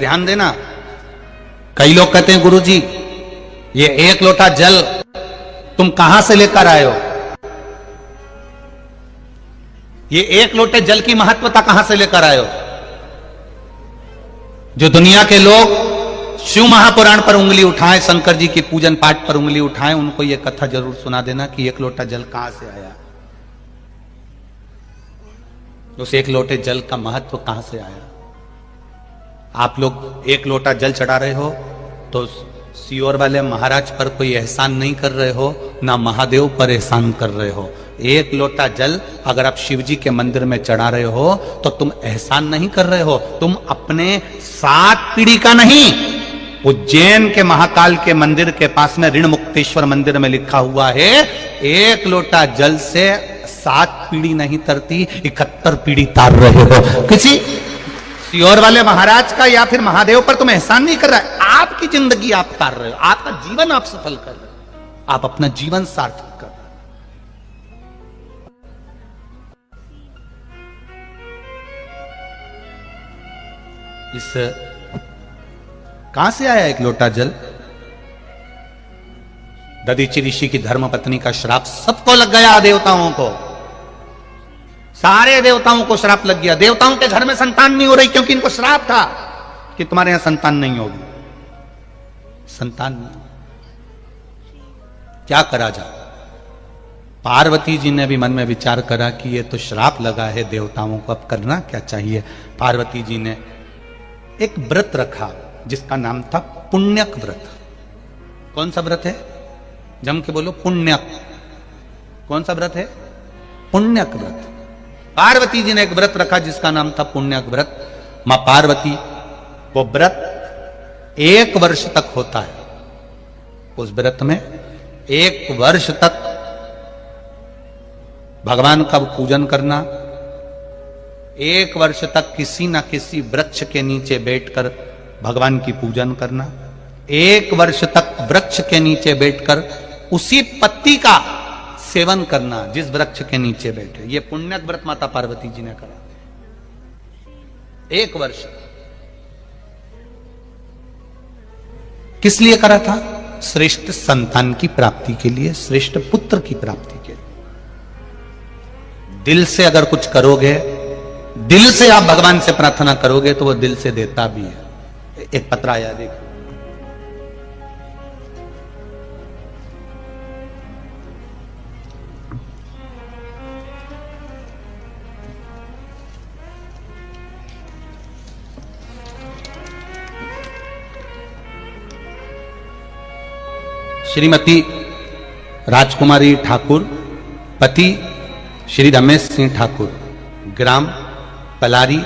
ध्यान देना। कई लोग कहते हैं गुरुजी ये एक लोटा जल तुम कहां से लेकर आए हो, ये एक लोटे जल की महत्वता कहां से लेकर आए हो। जो दुनिया के लोग शिव महापुराण पर उंगली उठाएं, शंकर जी की पूजन पाठ पर उंगली उठाएं, उनको यह कथा जरूर सुना देना कि एक लोटा जल कहां से आया, उस एक लोटे जल का महत्व कहां से आया। आप लोग एक लोटा जल चढ़ा रहे हो तो सियोर वाले महाराज पर कोई एहसान नहीं कर रहे हो, ना महादेव पर एहसान कर रहे हो। एक लोटा जल अगर आप शिव जी के मंदिर में चढ़ा रहे हो तो तुम एहसान नहीं कर रहे हो, तुम अपने 7 पीढ़ी का नहीं। उज्जैन के महाकाल के मंदिर के पास में ऋण मुक्तेश्वर मंदिर में लिखा हुआ है, एक लोटा जल से 7 पीढ़ी नहीं तरती, 71 पीढ़ी तार रहे हो। किसी सियोर वाले महाराज का या फिर महादेव पर तुम एहसान नहीं कर रहा है, आपकी जिंदगी आप तार रहे हो, आपका जीवन आप सफल कर रहे हो, आप अपना जीवन सार्थक कर रहे हो। इस कहां से आया एक लोटा जल। दधीचि ऋषि की धर्मपत्नी का श्राप सबको लग गया, देवताओं को, सारे देवताओं को श्राप लग गया। देवताओं के घर में संतान नहीं हो रही क्योंकि इनको श्राप था कि तुम्हारे यहां संतान नहीं होगी। संतान नहीं, क्या करा जाए। पार्वती जी ने भी मन में विचार करा कि ये तो श्राप लगा है देवताओं को, अब करना क्या चाहिए। पार्वती जी ने एक व्रत रखा जिसका नाम था पुण्यक व्रत। कौन सा व्रत है, जम के बोलो, पुण्यक। कौन सा व्रत है, पुण्यक व्रत। पार्वती जी ने एक व्रत रखा जिसका नाम था पुण्यक व्रत। मां पार्वती, वो व्रत 1 वर्ष तक होता है। उस व्रत में 1 वर्ष तक भगवान का पूजन करना, 1 वर्ष तक किसी ना किसी वृक्ष के नीचे बैठकर भगवान की पूजन करना, 1 वर्ष तक वृक्ष के नीचे बैठकर उसी पत्ती का सेवन करना जिस वृक्ष के नीचे बैठे। ये पुण्यक व्रत माता पार्वती जी ने करा 1 वर्ष। किस लिए करा था, श्रेष्ठ संतान की प्राप्ति के लिए, श्रेष्ठ पुत्र की प्राप्ति के लिए। दिल से अगर कुछ करोगे, दिल से आप भगवान से प्रार्थना करोगे तो वो दिल से देता भी है। एक पत्र आया, देखो, श्रीमती राजकुमारी ठाकुर, पति श्री रमेश सिंह ठाकुर, ग्राम पलारी,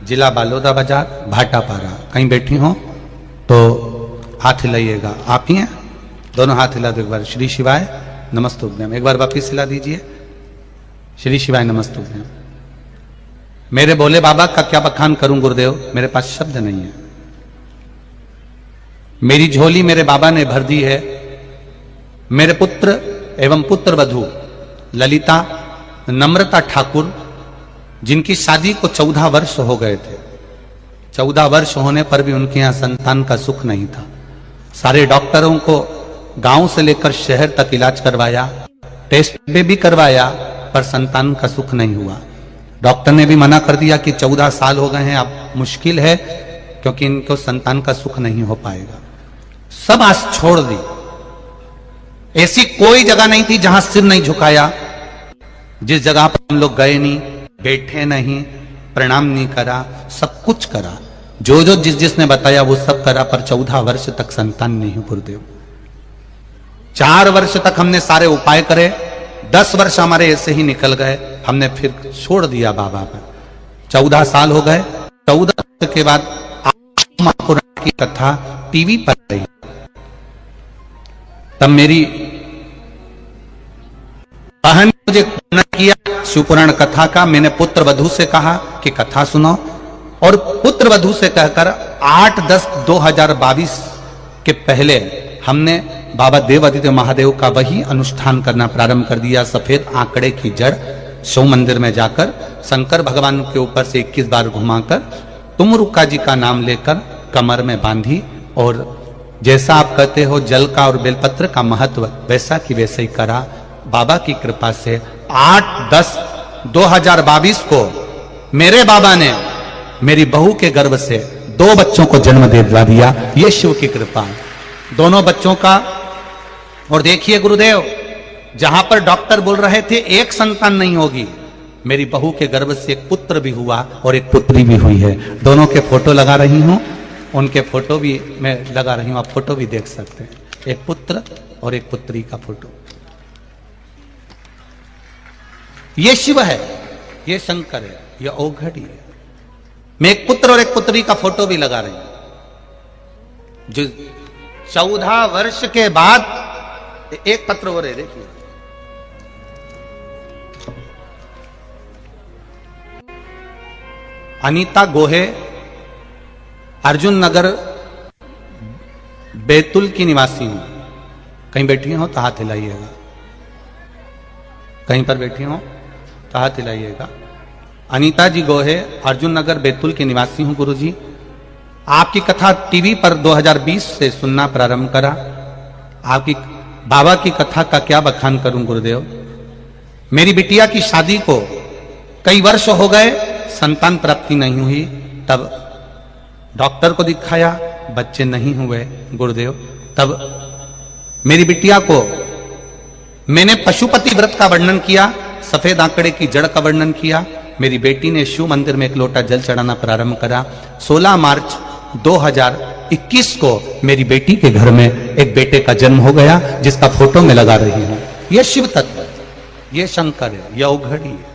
जिला बालोदा बाजार, भाटापारा। कहीं बैठी हो तो हाथ हिलाइएगा। आप ही हैं, दोनों हाथ हिला दो एक बार। श्री शिवाय नमस्तुभ्यम, एक बार वापिस हिला दीजिए। श्री शिवाय नमस्तुभ्यम। मेरे भोले बाबा का क्या बखान करूं गुरुदेव, मेरे पास शब्द नहीं है। मेरी झोली मेरे बाबा ने भर दी है। मेरे पुत्र एवं पुत्र वधू ललिता नम्रता ठाकुर, जिनकी शादी को 14 वर्ष हो गए थे, 14 वर्ष होने पर भी उनके यहां संतान का सुख नहीं था। सारे डॉक्टरों को गांव से लेकर शहर तक इलाज करवाया, टेस्ट भी करवाया, पर संतान का सुख नहीं हुआ। डॉक्टर ने भी मना कर दिया कि 14 साल हो गए हैं, अब मुश्किल है क्योंकि इनको संतान का सुख नहीं हो पाएगा। सब आस छोड़ दी। ऐसी कोई जगह नहीं थी जहां सिर नहीं झुकाया, जिस जगह पर हम लोग गए नहीं, बैठे नहीं, प्रणाम नहीं करा, सब कुछ करा। जो जो जिसने बताया वो सब करा, पर 14 वर्ष तक संतान नहीं गुरुदेव। 4 वर्ष तक हमने सारे उपाय करे, 10 वर्ष हमारे ऐसे ही निकल गए, हमने फिर छोड़ दिया बाबा पर। 14 साल हो गए। 14 वर्ष के बाद महापुराण की कथा टीवी पर रही। तब मेरी बहन मुझे किया शिवपुराण कथा का। मैंने पुत्र वधू से कहा कि कथा सुनो, और पुत्र वधू से कहकर 8/10/2022 के पहले हमने बाबा देवादित्य महादेव का वही अनुष्ठान करना प्रारंभ कर दिया। सफेद आंकड़े की जड़ शिव मंदिर में जाकर शंकर भगवान के ऊपर से 21 बार घुमाकर तुमरुक्का जी का नाम लेकर कमर में बांधी, और जैसा आप कहते हो जल का और बेलपत्र का महत्व वैसा कि वैसे ही करा। बाबा की कृपा से 8/10/2022 को मेरे बाबा ने मेरी बहू के गर्भ से 2 बच्चों को जन्म दे दिया। ये शिव की कृपा है, दोनों बच्चों का। और देखिए गुरुदेव, जहां पर डॉक्टर बोल रहे थे एक संतान नहीं होगी, मेरी बहू के गर्भ से एक पुत्र भी हुआ और एक पुत्री भी हुई है। दोनों के फोटो लगा रही हूं, उनके फोटो भी मैं लगा रही हूं, आप फोटो भी देख सकते हैं, एक पुत्र और एक पुत्री का फोटो। ये शिव है, ये शंकर है, ये औघड़ी है। मैं एक पुत्र और एक पुत्री का फोटो भी लगा रही हूं, जो 14 वर्ष के बाद एक पत्र हो रहे, देखिए अनीता गोहे, अर्जुन नगर बैतूल की निवासी हूं। कहीं बैठी हो तो हाथ हिलाइएगा, कहीं पर बैठी हो तो हाथ हिलाइएगा। अनीता जी गोहे, अर्जुन नगर बैतूल के निवासी हूं गुरुजी। आपकी कथा टीवी पर 2020 से सुनना प्रारंभ करा। आपकी बाबा की कथा का क्या बखान करूं गुरुदेव। मेरी बिटिया की शादी को कई वर्ष हो गए, संतान प्राप्ति नहीं हुई। तब डॉक्टर को दिखाया, बच्चे नहीं हुए गुरुदेव। तब मेरी बिटिया को मैंने पशुपति व्रत का वर्णन किया, सफेद आंकड़े की जड़ का वर्णन किया। मेरी बेटी ने शिव मंदिर में एक लोटा जल चढ़ाना प्रारंभ करा। 16 मार्च 2021 को मेरी बेटी के घर में एक बेटे का जन्म हो गया, जिसका फोटो मैं लगा रही हूं। यह शिव तत्व है, यह शंकर है, यह औघड़ी है।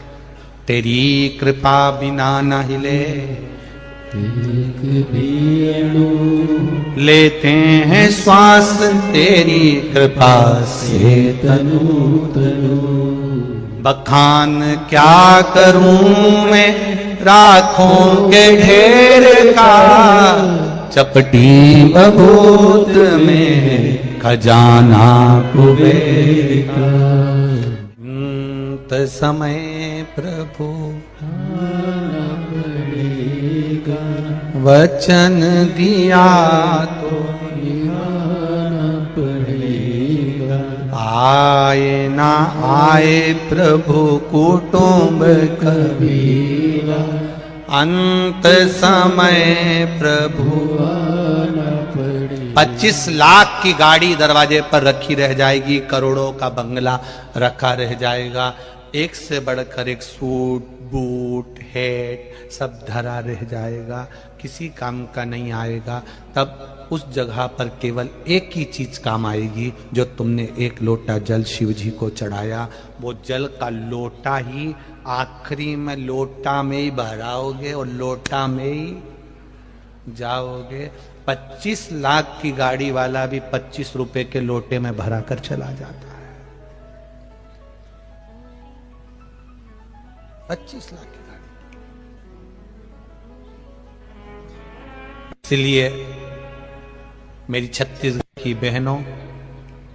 तेरी कृपा बिना न हिले लेते हैं श्वास, तेरी कृपा से तनु तनु। बखान क्या करूं मैं राखों के ढेर का, चपटी बबूत में खजाना कुबेर का। समय प्रभु वचन दिया तो निभाना पड़ेगा। आए ना आए प्रभु कुटुंब कबीरा, अंत समय प्रभु आना पड़ेगा। 25 लाख की गाड़ी दरवाजे पर रखी रह जाएगी, करोड़ों का बंगला रखा रह जाएगा, एक से बढ़कर एक सूट बूट हैट सब धरा रह जाएगा, किसी काम का नहीं आएगा। तब उस जगह पर केवल एक ही चीज काम आएगी, जो तुमने एक लोटा जल शिव जी को चढ़ाया, वो जल का लोटा ही आखिरी में लोटा में ही भराओगे और लोटा में ही जाओगे। 25 लाख की गाड़ी वाला भी 25 रुपए के लोटे में भरा कर चला जाता है। 25 लाख की गाड़ी। इसलिए मेरी छत्तीसगढ़ की बहनों,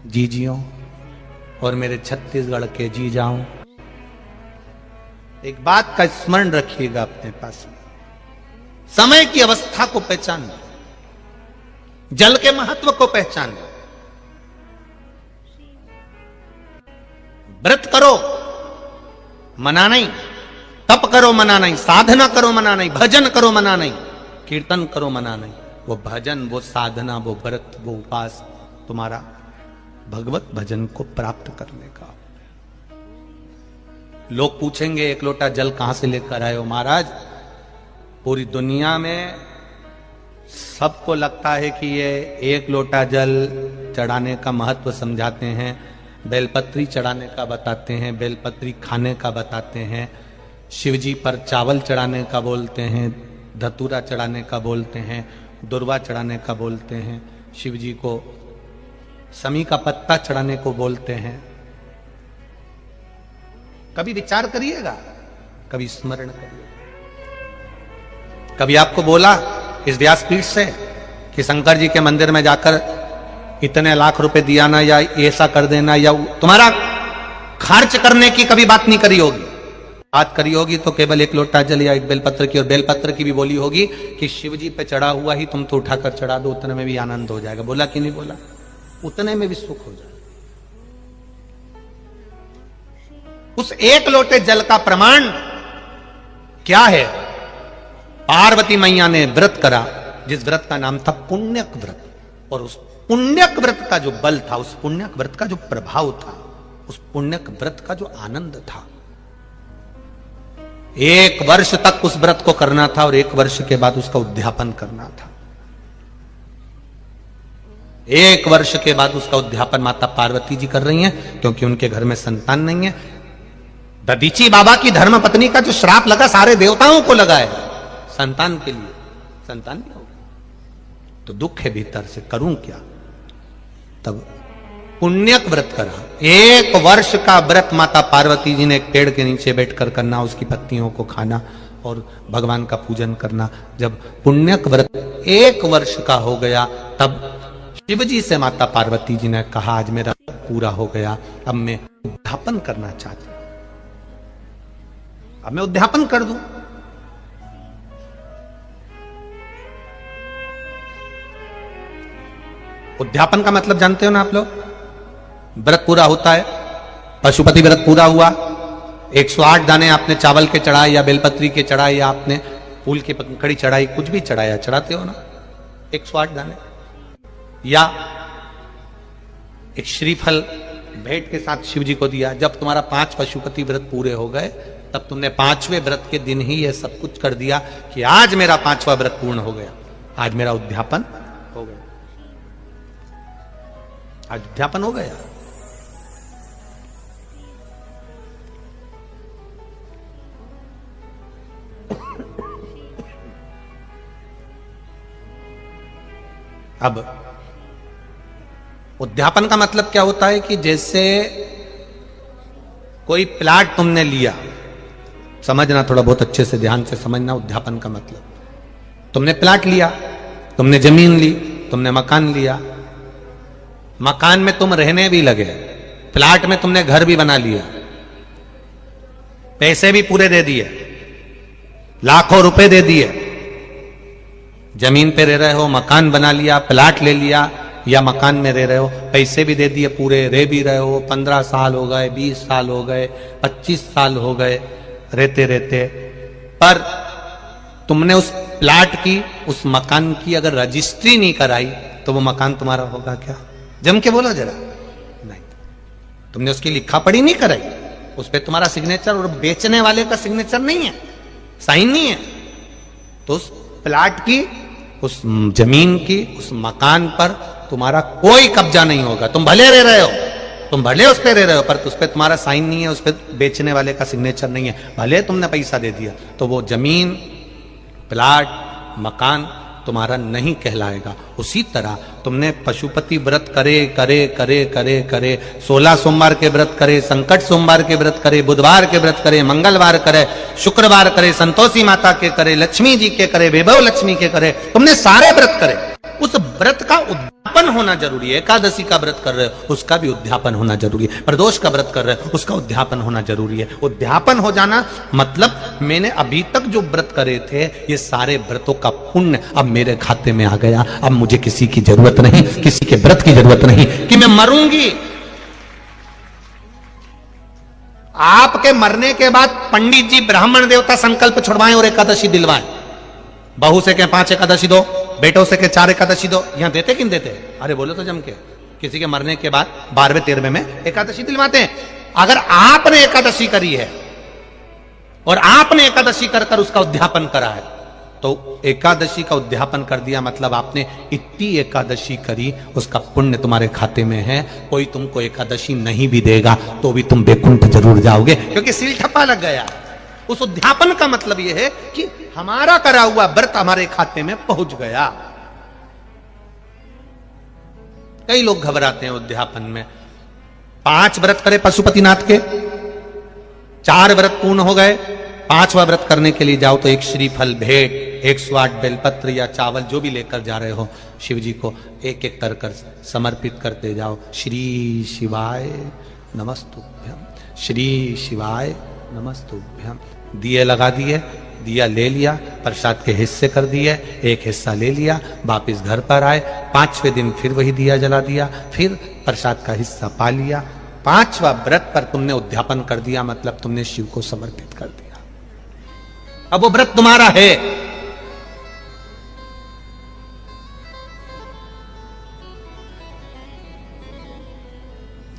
जीजियों और मेरे छत्तीसगढ़ के जीजाओं, एक बात का स्मरण रखिएगा अपने पास में। समय की अवस्था को पहचानना, जल के महत्व को पहचानना। व्रत करो मना नहीं, तप करो मना नहीं, साधना करो मना नहीं, भजन करो मना नहीं, कीर्तन करो मना नहीं। वो भजन, वो साधना, वो व्रत, वो उपास तुम्हारा भगवत भजन को प्राप्त करने का। लोग पूछेंगे एक लोटा जल कहां से लेकर आए हो महाराज। पूरी दुनिया में सबको लगता है कि ये एक लोटा जल चढ़ाने का महत्व समझाते हैं, बेलपत्री चढ़ाने का बताते हैं, बेलपत्री खाने का बताते हैं, शिवजी पर चावल चढ़ाने का बोलते हैं, धतूरा चढ़ाने का बोलते हैं, दुर्वा चढ़ाने का बोलते हैं, शिवजी को समी का पत्ता चढ़ाने को बोलते हैं। कभी विचार करिएगा, कभी स्मरण करिएगा। कभी आपको बोला इस व्यासपीठ से कि शंकर जी के मंदिर में जाकर इतने लाख रुपए दिया ना, या ऐसा कर देना, या तुम्हारा खर्च करने की कभी बात नहीं करी होगी। बात करी होगी तो केवल एक लोटा जल या एक बेलपत्र की, और बेलपत्र की भी बोली होगी कि शिव जी पे चढ़ा हुआ ही तुम तो उठाकर चढ़ा दो, उतने में भी आनंद हो जाएगा। बोला कि नहीं बोला? उतने में भी सुख हो जाएगा। उस एक लोटे जल का प्रमाण क्या है? पार्वती मैया ने व्रत करा, जिस व्रत का नाम था पुण्यक व्रत, और उस पुण्यक व्रत का जो बल था, उस पुण्यक व्रत का जो प्रभाव था, उस पुण्यक व्रत का जो आनंद था, 1 वर्ष तक उस व्रत को करना था और 1 वर्ष के बाद उसका उद्यापन करना था। 1 वर्ष के बाद उसका उद्यापन माता पार्वती जी कर रही हैं, क्योंकि उनके घर में संतान नहीं है। दधीची बाबा की धर्म पत्नी का जो श्राप लगा सारे देवताओं को लगा है संतान के लिए, संतान नहीं होगा तो दुख है भीतर से, करूं क्या? तब पुण्यक व्रत करा। 1 वर्ष का व्रत माता पार्वती जी ने एक पेड़ के नीचे बैठकर करना, उसकी पत्नियों को खाना और भगवान का पूजन करना। जब पुण्यक व्रत 1 वर्ष का हो गया, तब शिव जी से माता पार्वती जी ने कहा, आज मेरा पूरा हो गया, अब मैं उद्यापन करना चाहती हूं, अब मैं उद्यापन कर दूं। उद्यापन का मतलब जानते हो ना आप लोग? व्रत पूरा होता है, पशुपति व्रत पूरा हुआ, 108 दाने आपने चावल के चढ़ाए या बेलपत्री के चढ़ाए या आपने फूल की पंखड़ी चढ़ाई, कुछ भी चढ़ाया, चढ़ाते हो ना 108 दाने, या एक श्रीफल भेंट के साथ शिव जी को दिया। जब तुम्हारा 5 पशुपति व्रत पूरे हो गए, तब तुमने 5वें व्रत के दिन ही यह सब कुछ कर दिया कि आज मेरा 5वां व्रत पूर्ण हो गया, आज मेरा उद्यापन हो गया, आज उद्यापन हो गया। अब उद्यापन का मतलब क्या होता है कि जैसे कोई प्लाट तुमने लिया, समझना थोड़ा बहुत अच्छे से ध्यान से समझना उद्यापन का मतलब। तुमने प्लाट लिया, तुमने जमीन ली, तुमने मकान लिया, मकान में तुम रहने भी लगे, प्लाट में तुमने घर भी बना लिया, पैसे भी पूरे दे दिए, लाखों रुपए दे दिए, जमीन पे रह रहे हो, मकान बना लिया, प्लाट ले लिया, या मकान में रह रहे हो, पैसे भी दे दिए पूरे, रह भी रहे हो, 15 साल हो गए, 20 साल हो गए, 25 साल हो गए रहते रहते, पर तुमने उस प्लाट की, उस मकान की अगर रजिस्ट्री नहीं कराई तो वो मकान तुम्हारा होगा क्या? जम के बोलो जरा। नहीं, तुमने उसकी लिखा पढ़ी नहीं कराई, उस पर तुम्हारा सिग्नेचर और बेचने वाले का सिग्नेचर नहीं है, साइन नहीं है, तो उस प्लाट की, उस जमीन की, उस मकान पर तुम्हारा कोई कब्जा नहीं होगा। तुम भले रह रहे हो, तुम भले उस पे रह रहे हो, पर उस पे तुम्हारा साइन नहीं है, उस पे बेचने वाले का सिग्नेचर नहीं है, भले तुमने पैसा दे दिया, तो वो जमीन, प्लाट, मकान तुम्हारा नहीं कहलाएगा। उसी तरह तुमने पशुपति व्रत करे करे करे करे करे, 16 सोमवार के व्रत करे, संकट सोमवार के व्रत करे, बुधवार के व्रत करे, मंगलवार करे, शुक्रवार करे, संतोषी माता के करे, लक्ष्मी जी के करे, वैभव लक्ष्मी के करे, तुमने सारे व्रत करे, उस व्रत का उद्यापन होना जरूरी है। एकादशी का व्रत कर रहे हो, उसका भी उद्यापन होना जरूरी है। प्रदोष का व्रत कर रहे हो, उसका उद्यापन होना जरूरी है। उद्यापन हो जाना मतलब मैंने अभी तक जो व्रत करे थे, ये सारे व्रतों का पुण्य अब मेरे खाते में आ गया, अब मुझे किसी की जरूरत नहीं, किसी के व्रत की जरूरत नहीं कि मैं मरूंगी। आपके मरने के बाद पंडित जी ब्राह्मण देवता संकल्प छुड़वाएं और एकादशी दिलवाएं। बहू से कहें 5 एकादशी दो, बेटों से कहें 4 एकादशी दो। यहां देते कि नहीं देते? अरे बोलो तो जम के। किसी के मरने के बाद 12वें 13वें में एकादशी दिलवाते हैं। अगर आपने एकादशी करी है और आपने एकादशी कर कर उसका उद्यापन करा है, तो एकादशी का उद्यापन कर दिया मतलब आपने इतनी एकादशी करी, उसका पुण्य तुम्हारे खाते में है। कोई तुमको एकादशी नहीं भी देगा तो भी तुम बैकुंठ जरूर जाओगे, क्योंकि सील ठप्पा लग गया। उस उद्यापन का मतलब यह है कि हमारा करा हुआ व्रत हमारे खाते में पहुंच गया। कई लोग घबराते हैं उद्यापन में। 5 व्रत करे पशुपतिनाथ के, 4 व्रत पूर्ण हो गए, 5वां व्रत करने के लिए जाओ तो एक श्रीफल भेंट, 108 बेलपत्र या चावल जो भी लेकर जा रहे हो, शिव जी को एक एक कर समर्पित करते जाओ। श्री शिवाय नमस्तुभ्यम, श्री शिवाय नमस्तुभ्यम। दिए लगा दिए, दिया ले लिया, प्रसाद के हिस्से कर दिए, एक हिस्सा ले लिया, वापिस घर पर आए, 5वें दिन फिर वही दिया जला दिया, फिर प्रसाद का हिस्सा पा लिया। 5वां व्रत पर तुमने उद्यापन कर दिया, मतलब तुमने शिव को समर्पित कर दिया। अब वो व्रत तुम्हारा है।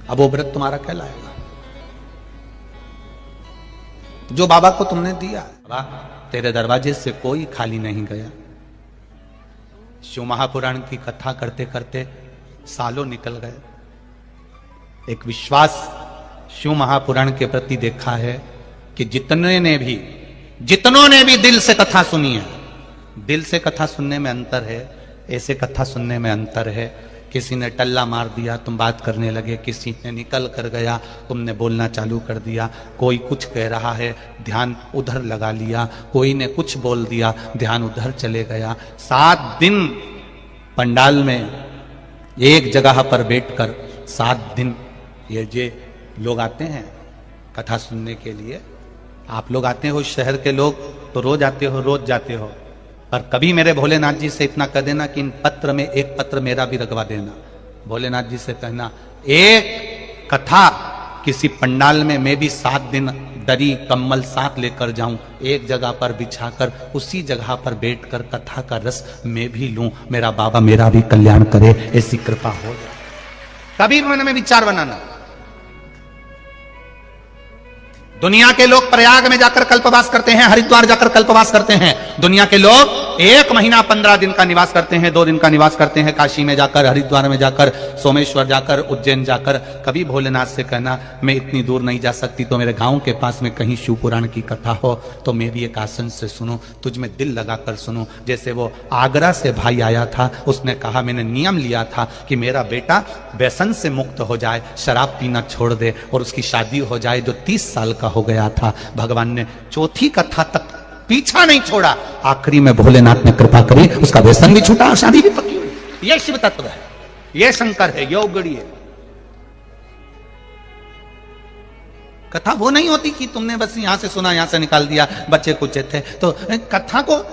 अब वो व्रत तुम्हारा कहलाएगा। जो बाबा को तुमने दिया, बाबा तेरे दरवाजे से कोई खाली नहीं गया। शिव महापुराण की कथा करते करते सालों निकल गए। एक विश्वास शिव महापुराण के प्रति देखा है कि जितनों ने भी दिल से कथा सुनी है, दिल से कथा सुनने में अंतर है, ऐसे कथा सुनने में अंतर है। किसी ने टल्ला मार दिया, तुम बात करने लगे, किसी ने निकल कर गया, तुमने बोलना चालू कर दिया, कोई कुछ कह रहा है, ध्यान उधर लगा लिया, कोई ने कुछ बोल दिया, ध्यान उधर चले गया। 7 दिन पंडाल में एक जगह पर बैठकर 7 दिन ये जे लोग आते हैं कथा सुनने के लिए। आप लोग आते हो, शहर के लोग तो रोज आते हो, रोज जाते हो, पर कभी मेरे भोलेनाथ जी से इतना कह देना कि इन पत्र में एक पत्र मेरा भी रखवा देना। भोलेनाथ जी से कहना एक कथा किसी पंडाल में मैं भी 7 दिन दरी कम्बल साथ लेकर जाऊं, एक जगह पर बिछाकर उसी जगह पर बैठकर कथा का रस मैं भी लूं, मेरा बाबा मेरा भी कल्याण करे, ऐसी कृपा हो जाए। कभी मन में विचार बनाना। दुनिया के लोग प्रयाग में जाकर कल्पवास करते हैं, हरिद्वार जाकर कल्पवास करते हैं। दुनिया के लोग 1 महीना 15 दिन का निवास करते हैं, 2 दिन का निवास करते हैं, काशी में जाकर, हरिद्वार में जाकर, सोमेश्वर जाकर, उज्जैन जाकर। कभी भोलेनाथ से कहना मैं इतनी दूर नहीं जा सकती, तो मेरे गांव के पास में कहीं शिव पुराण की कथा हो तो मेरी एक आसन से सुनो, तुझ में दिल लगाकर सुनो। जैसे वो आगरा से भाई आया था, उसने कहा मैंने नियम लिया था कि मेरा बेटा व्यसन से मुक्त हो जाए, शराब पीना छोड़ दे और उसकी शादी हो जाए, जो 30 साल का हो गया था। भगवान ने चौथी कथा तक पीछा नहीं छोड़ा, आखिरी में भोलेनाथ ने कृपा करी, उसका व्यसन भी छूटा, शादी भी पक्की हुई। ये शिव तत्व है, ये शंकर है, योग गड़ी है। कथा वो नहीं होती कि तुमने बस यहां से सुना, यहां से निकाल दिया, बच्चे कुछ थे। तो कथा को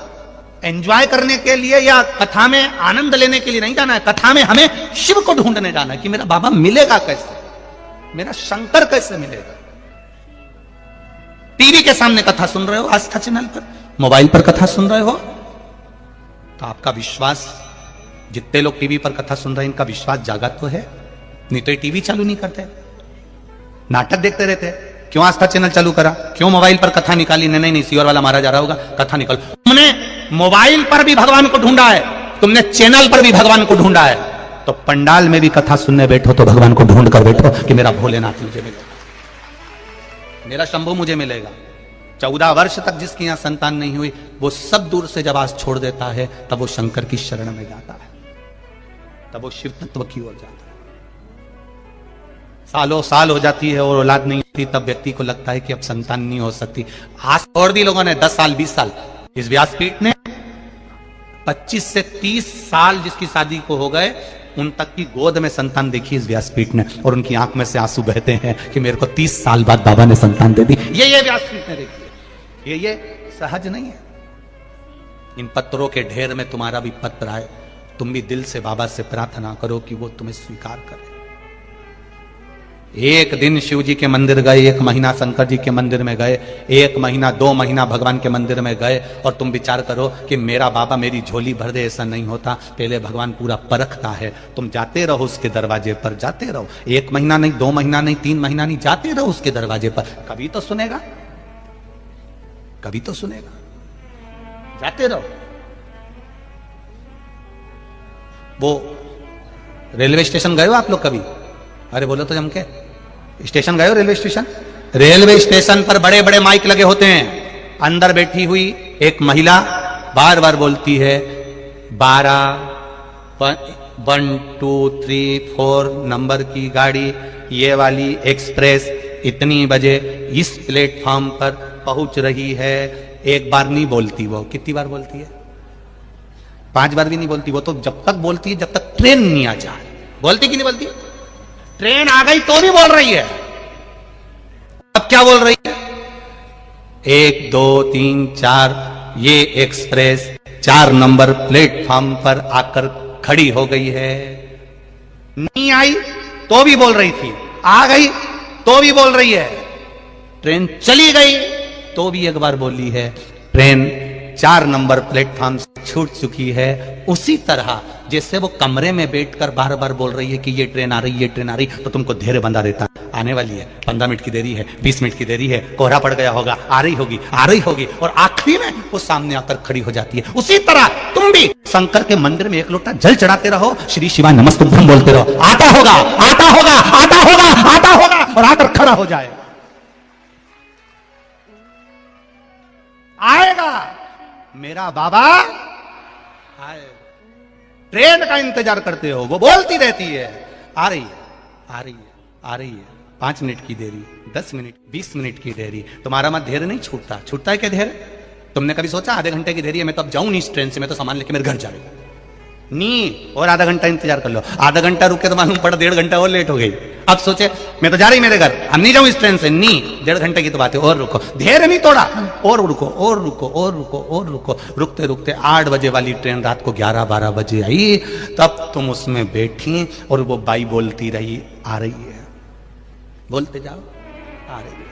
एंजॉय करने के लिए या कथा में आनंद लेने के लिए नहीं जाना है, कथा में हमें शिव को ढूंढने जाना है कि मेरा बाबा मिलेगा कैसे, मेरा शंकर कैसे मिलेगा। टीवी के सामने कथा सुन रहे हो, आस्था चैनल पर, मोबाइल पर कथा सुन रहे हो, तो आपका विश्वास, जितने लोग टीवी पर कथा सुन रहे हैं इनका विश्वास जागा तो है, नहीं तो ये टीवी चालू नहीं करते, नाटक देखते रहते। क्यों आस्था चैनल चालू करा, क्यों मोबाइल पर कथा निकाली? नहीं, सीवर वाला मारा जा रहा होगा, कथा निकाल। तुमने मोबाइल पर भी भगवान को ढूंढा है, तुमने चैनल पर भी भगवान को ढूंढा है, तो पंडाल में भी कथा सुनने बैठो तो भगवान को ढूंढ कर बैठो कि मेरा भोलेनाथ मुझे मिलेगा, मेरा शंभू मुझे मिलेगा। 14 वर्ष तक जिसकी यहां संतान नहीं हुई, वो सब दूर से जब आस छोड़ देता है, तब वो शंकर की शरण में जाता है, तब वो शिव तत्व की ओर जाता है। सालों साल हो जाती है और औलाद नहीं होती, तब व्यक्ति को लगता है कि अब संतान नहीं हो सकती। आस छोड़ दी लोगों ने, 10 साल 20 साल। इस व्यासपीठ ने 25 से 30 साल जिसकी शादी को हो गए, उन तक की गोद में संतान देखी इस व्यासपीठ ने, और उनकी आंख में से आंसू बहते हैं कि मेरे को 30 साल बाद बाबा ने संतान दे दी। ये व्यासपीठ ने देखी है, ये सहज नहीं है। इन पत्रों के ढेर में तुम्हारा भी पत्र आए, तुम भी दिल से बाबा से प्रार्थना करो कि वो तुम्हें स्वीकार करे। एक दिन शिव जी के मंदिर गए, 1 महीना शंकर जी के मंदिर में गए, 1 महीना 2 महीना भगवान के मंदिर में गए, और तुम विचार करो कि मेरा बाबा मेरी झोली भर दे, ऐसा नहीं होता। पहले भगवान पूरा परखता है। तुम जाते रहो उसके दरवाजे पर, जाते रहो, 1 महीना नहीं, 2 महीना नहीं, 3 महीना नहीं, जाते रहो उसके दरवाजे पर, कभी तो सुनेगा, कभी तो सुनेगा। जाते रहो। वो रेलवे स्टेशन गए हो आप लोग कभी? अरे बोलो तो जम के, स्टेशन गए हो? रेलवे स्टेशन, रेलवे स्टेशन पर बड़े बड़े माइक लगे होते हैं। अंदर बैठी हुई एक महिला बार बार बोलती है 12 1 2 3 4 नंबर की गाड़ी, ये वाली एक्सप्रेस इतनी बजे इस प्लेटफॉर्म पर पहुंच रही है। एक बार नहीं बोलती वो, कितनी बार बोलती है? 5 बार भी नहीं बोलती वो तो, जब तक बोलती है जब तक ट्रेन नहीं आ जाए। बोलती कि नहीं बोलती? ट्रेन आ गई तो भी बोल रही है। अब क्या बोल रही है? 1 2 3 4 ये एक्सप्रेस 4 नंबर प्लेटफॉर्म पर आकर खड़ी हो गई है। नहीं आई तो भी बोल रही थी, आ गई तो भी बोल रही है, ट्रेन चली गई तो भी एक बार बोली है। ट्रेन 4 नंबर प्लेटफॉर्म से छूट चुकी है। उसी तरह जैसे वो कमरे में बैठकर बार बार बोल रही है कि ये ट्रेन आ रही, ये ट्रेन आ रही, तो तुमको धैर्य बंधा देता, आने वाली है, 15 मिनट की देरी है, 20 मिनट की देरी है, कोहरा पड़ गया होगा, आ रही होगी, आ रही होगी, और आखिरी में वो सामने आकर खड़ी हो जाती है। उसी तरह तुम भी शंकर के मंदिर में एक लोटा जल चढ़ाते रहो, श्री शिवाय नमस्तुभ्यम बोलते रहो, आता होगा, आता होगा, आता होगा, आता होगा, और आकर खड़ा हो जाए। आएगा मेरा बाबा आएगा। ट्रेन का इंतजार करते हो, वो बोलती रहती है, आ रही है, आ रही है, आ रही है, 5 मिनट की देरी, 10 मिनट, 20 मिनट की देरी। तुम्हारा मत धैर्य नहीं छूटता। छूटता है क्या धैर्य? तुमने कभी सोचा आधे घंटे की देरी है, मैं तो अब जाऊं नहीं इस ट्रेन से, मैं तो सामान लेके मेरे घर जा रही हूं। नहीं, और आधा घंटा इंतजार कर लो। आधा घंटा रुके तो मालूम पड़ा 1.5 घंटा और लेट हो गई। अब सोचे मैं तो जा रही मेरे घर, हम नहीं जाऊं इस ट्रेन से। नहीं, 1.5 घंटे की तो बात है, और रुको, धैर्य नहीं तोड़ा, और रुको, और रुको, और रुको, और रुको। रुकते रुकते 8 बजे वाली ट्रेन रात को 11-12 बजे आई, तब तुम उसमें बैठी और वो बाई बोलती रही, आ रही है, बोलते जाओ, आ रही है,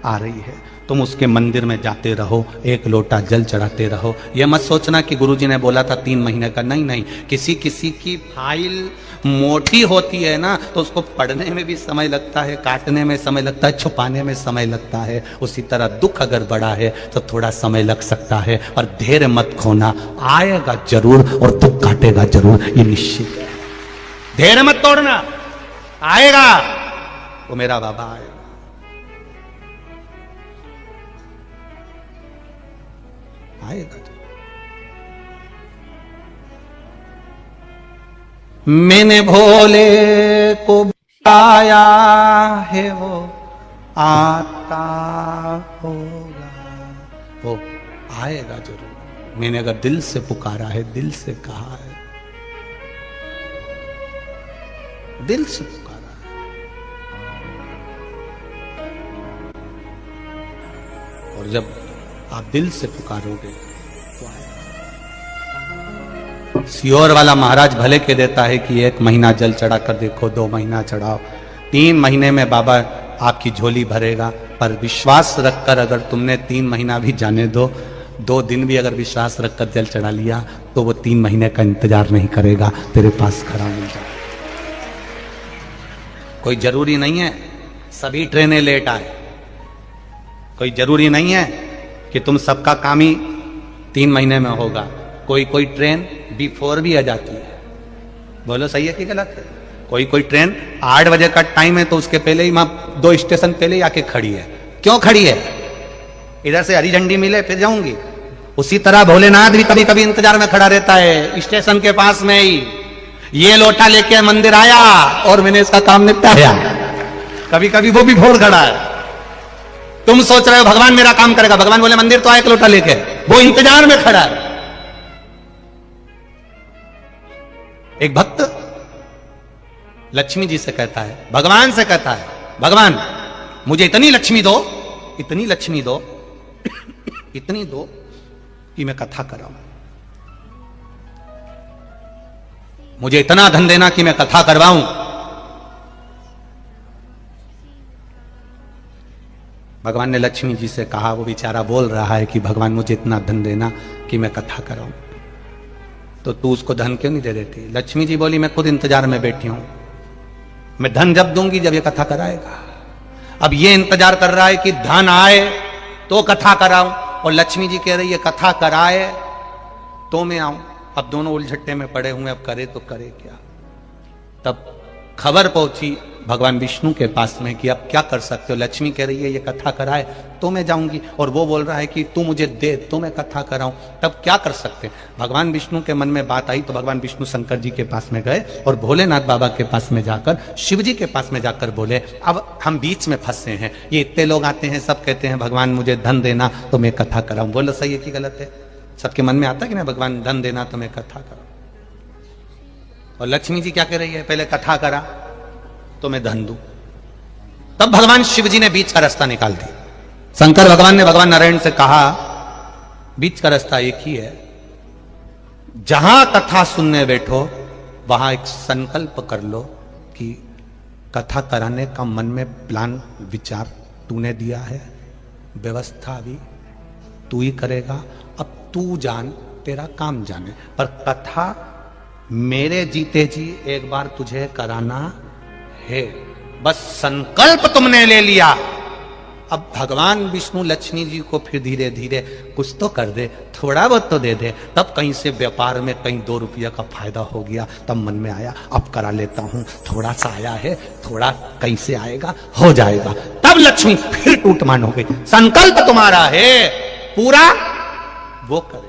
आ रही है। तुम उसके मंदिर में जाते रहो, एक लोटा जल चढ़ाते रहो। यह मत सोचना कि गुरुजी ने बोला था 3 महीने का, नहीं नहीं। किसी किसी की फाइल मोटी होती है ना, तो उसको पढ़ने में भी समय लगता है, काटने में समय लगता है, छुपाने में समय लगता है। उसी तरह दुख अगर बड़ा है तो थोड़ा समय लग सकता है, और धैर्य मत खोना, आएगा जरूर और दुख काटेगा जरूर, ये निश्चित है। धैर्य मत तोड़ना, आएगा, वो मेरा बाबा आएगा। आएगा तो। मैंने भोले को बुलाया है, वो आता होगा, वो आएगा जरूर। मैंने अगर दिल से पुकारा है, दिल से कहा है, दिल से पुकारा है, और जब आप दिल से पुकारोगे तो आएगा। सियोर वाला महाराज भले के देता है कि 1 महीना जल चढ़ा कर देखो, 2 महीना चढ़ाओ, 3 महीने में बाबा आपकी झोली भरेगा। पर विश्वास रखकर अगर तुमने 3 महीना भी जाने दो, 2 दिन भी अगर विश्वास रखकर जल चढ़ा लिया, तो वो 3 महीने का इंतजार नहीं करेगा, तेरे पास खड़ा मिल जाएगा। कोई जरूरी नहीं है सभी ट्रेनें लेट आए, कोई जरूरी नहीं है कि तुम सबका काम ही 3 महीने में होगा। कोई कोई ट्रेन बिफोर भी आ जाती है। बोलो सही है कि गलत है? कोई कोई ट्रेन 8 बजे का टाइम है तो उसके पहले ही वहां 2 स्टेशन पहले ही आके खड़ी है। क्यों खड़ी है? इधर से हरी झंडी मिले फिर जाऊंगी। उसी तरह भोलेनाथ भी कभी कभी इंतजार में खड़ा रहता है, स्टेशन के पास में ही। ये लोटा लेके मंदिर आया और मैंने इसका काम निपटाया। कभी कभी वो भी भोर खड़ा है। तुम सोच रहे हो भगवान मेरा काम करेगा, भगवान बोले मंदिर तो आए एक लोटा लेके, वो इंतजार में खड़ा है। एक भक्त लक्ष्मी जी से कहता है, भगवान से कहता है, भगवान मुझे इतनी लक्ष्मी दो, इतनी लक्ष्मी दो, इतनी दो कि मैं कथा कराऊं। मुझे इतना धन देना कि मैं कथा करवाऊं। भगवान ने लक्ष्मी जी से कहा, वो बेचारा बोल रहा है कि भगवान मुझे इतना धन देना कि मैं कथा कराऊं, तो तू उसको धन क्यों नहीं दे देती? लक्ष्मी जी बोली, मैं खुद इंतजार में बैठी हूं, मैं धन जब दूंगी जब ये कथा कराएगा। अब ये इंतजार कर रहा है कि धन आए तो कथा कराऊं, और लक्ष्मी जी कह रही है कथा कराए तो मैं आऊं। अब दोनों उलझट्टे में पड़े हुए, अब करे तो करे क्या। तब खबर पहुंची भगवान विष्णु के पास में कि अब क्या कर सकते हो। लक्ष्मी कह रही है ये कथा कराए तो मैं जाऊंगी, और वो बोल रहा है कि तू मुझे दे तो मैं कथा कराऊं। तब क्या कर सकते? भगवान विष्णु के मन में बात आई तो भगवान विष्णु शंकर जी के पास में गए और भोलेनाथ बाबा के पास में जाकर, शिव जी के पास में जाकर बोले, अब हम बीच में फंसे हैं, ये इतने लोग आते हैं, सब कहते हैं भगवान मुझे धन देना तो मैं कथा कराऊं। बोलो सही है कि गलत है? सबके मन में आता है कि नहीं भगवान धन देना तो मैं कथा कराऊं। और लक्ष्मी जी क्या कह रही है, पहले कथा करा तो मैं धन दूं। तब भगवान शिव जी ने बीच का रास्ता निकाल दिया। शंकर भगवान ने भगवान नारायण से कहा, बीच का रास्ता एक ही है, जहां कथा सुनने बैठो वहां एक संकल्प कर लो कि कथा कराने का मन में प्लान विचार तूने दिया है, व्यवस्था भी तू ही करेगा, अब तू जान, तेरा काम जाने, पर कथा मेरे जीते जी एक बार तुझे कराना है। बस संकल्प तुमने ले लिया, अब भगवान विष्णु लक्ष्मी जी को फिर धीरे धीरे कुछ तो कर दे, थोड़ा बहुत तो दे दे। तब कहीं से व्यापार में कहीं 2 रुपया का फायदा हो गया, तब मन में आया अब करा लेता हूं, थोड़ा सा आया है, थोड़ा कहीं से आएगा, हो जाएगा। तब लक्ष्मी फिर टूटमान हो गई। संकल्प तुम्हारा है, पूरा वो करेगा।